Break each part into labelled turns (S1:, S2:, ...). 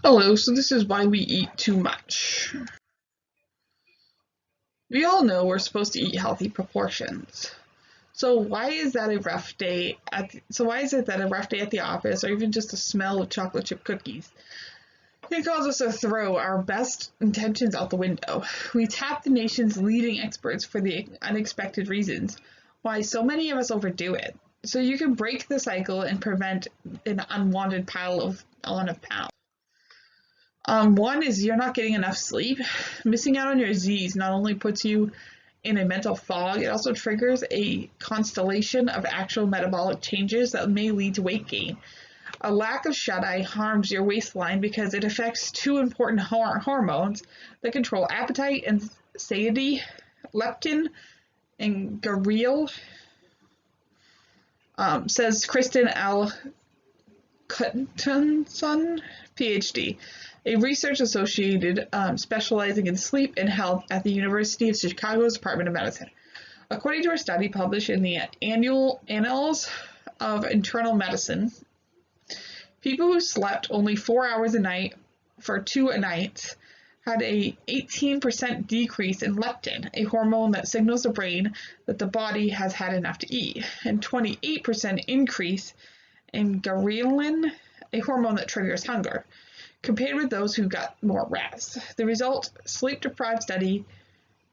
S1: Hello, so this is why we eat too much. We all know we're supposed to eat healthy proportions. So why is that a rough day why is it that a rough day at the office or even just the smell of chocolate chip cookies can cause us to throw our best intentions out the window? We tap the nation's leading experts for the unexpected reasons why so many of us overdo it. So you can break the cycle and prevent an unwanted pile of pounds. One is you're not getting enough sleep. Missing out on your Z's not only puts you in a mental fog, it also triggers a constellation of actual metabolic changes that may lead to weight gain. A lack of shut-eye harms your waistline because it affects two important hormones that control appetite and satiety, leptin and ghrelin, says Kristen L. Cuttenson, PhD, a research associated specializing in sleep and health at the University of Chicago's Department of Medicine. According to a study published in the annual Annals of Internal Medicine, people who slept only 4 hours a night for 2 nights had a 18% decrease in leptin, a hormone that signals the brain that the body has had enough to eat, and 28% increase in ghrelin, a hormone that triggers hunger, compared with those who got more rest. The result, sleep-deprived study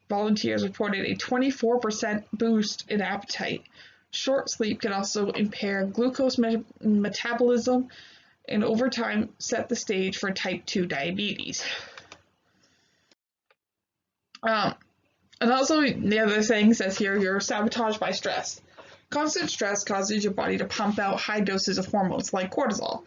S1: volunteers reported a 24% boost in appetite. Short sleep can also impair glucose metabolism and over time set the stage for type 2 diabetes. And also the other thing says here, you're sabotaged by stress. Constant stress causes your body to pump out high doses of hormones like cortisol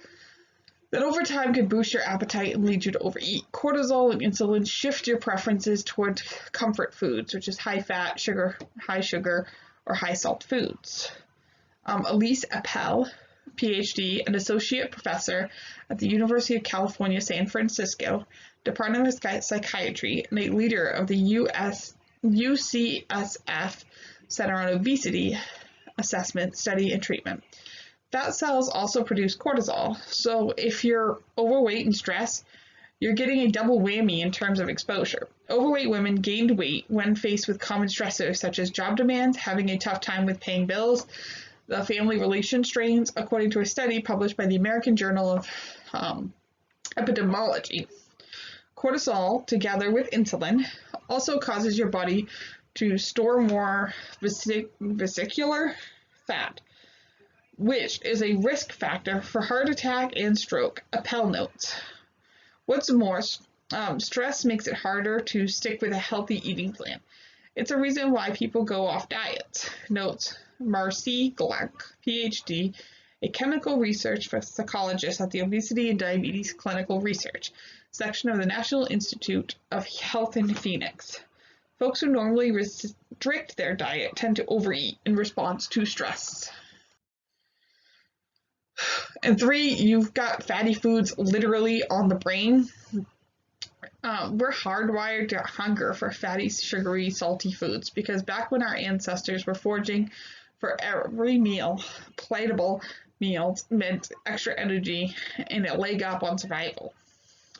S1: that over time can boost your appetite and lead you to overeat. Cortisol and insulin shift your preferences toward comfort foods, which is high fat, high sugar, or high salt foods. Elise Appel, PhD, an associate professor at the University of California, San Francisco, Department of Psychiatry, and a leader of the UCSF Center on Obesity Assessment, Study, and Treatment. Fat cells also produce cortisol, so if you're overweight and stressed, you're getting a double whammy in terms of exposure. Overweight women gained weight when faced with common stressors such as job demands, having a tough time with paying bills, the family relation strains, according to a study published by the American Journal of Epidemiology. Cortisol, together with insulin, also causes your body to store more vesicular fat, which is a risk factor for heart attack and stroke, Appel notes. What's more, stress makes it harder to stick with a healthy eating plan. It's a reason why people go off diets, notes Marcy Glank, PhD, a chemical research psychologist at the Obesity and Diabetes Clinical Research section of the National Institute of Health in Phoenix. Folks who normally restrict their diet tend to overeat in response to stress. And 3, you've got fatty foods literally on the brain. We're hardwired to hunger for fatty, sugary, salty foods because back when our ancestors were foraging for every meal, palatable meals meant extra energy and a leg up on survival,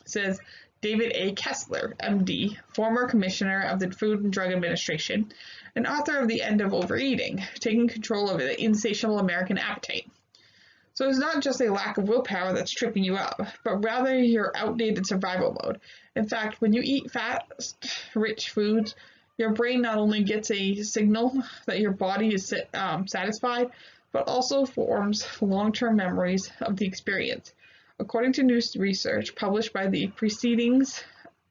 S1: says David A. Kessler, MD, former commissioner of the Food and Drug Administration, and author of The End of Overeating, taking control of the insatiable American appetite. So it's not just a lack of willpower that's tripping you up, but rather your outdated survival mode. In fact, when you eat fat-rich foods, your brain not only gets a signal that your body is satisfied, but also forms long-term memories of the experience. According to new research published by the Proceedings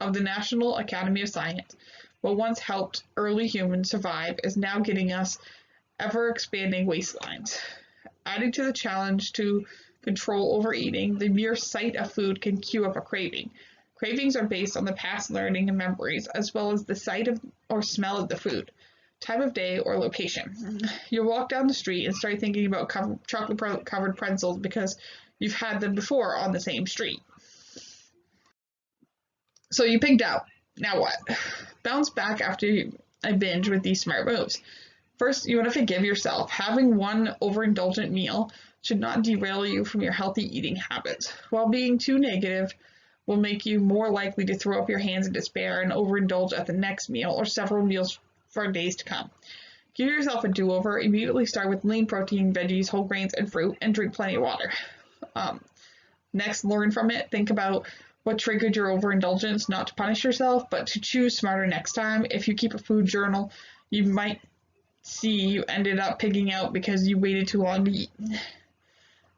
S1: of the National Academy of Science, what once helped early humans survive is now getting us ever-expanding waistlines. Adding to the challenge to control overeating, the mere sight of food can cue up a craving. Cravings are based on the past learning and memories, as well as the sight of or smell of the food, time of day, or location. You walk down the street and start thinking about chocolate-covered pretzels because you've had them before on the same street. So you pigged out. Now what? Bounce back after a binge with these smart moves. First, you want to forgive yourself. Having one overindulgent meal should not derail you from your healthy eating habits. While being too negative will make you more likely to throw up your hands in despair and overindulge at the next meal or several meals for days to come. Give yourself a do-over. Immediately start with lean protein, veggies, whole grains, and fruit, and drink plenty of water. Next, learn from it. Think about what triggered your overindulgence, not to punish yourself, but to choose smarter next time. If you keep a food journal, you might see you ended up pigging out because you waited too long to eat.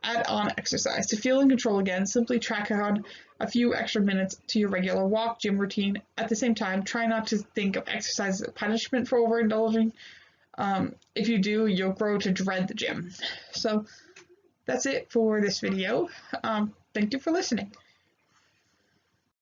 S1: Add on exercise. To feel in control again, simply track on a few extra minutes to your regular walk, gym routine. At the same time, try not to think of exercise as a punishment for overindulging. If you do, you'll grow to dread the gym. So that's it for this video. Thank you for listening.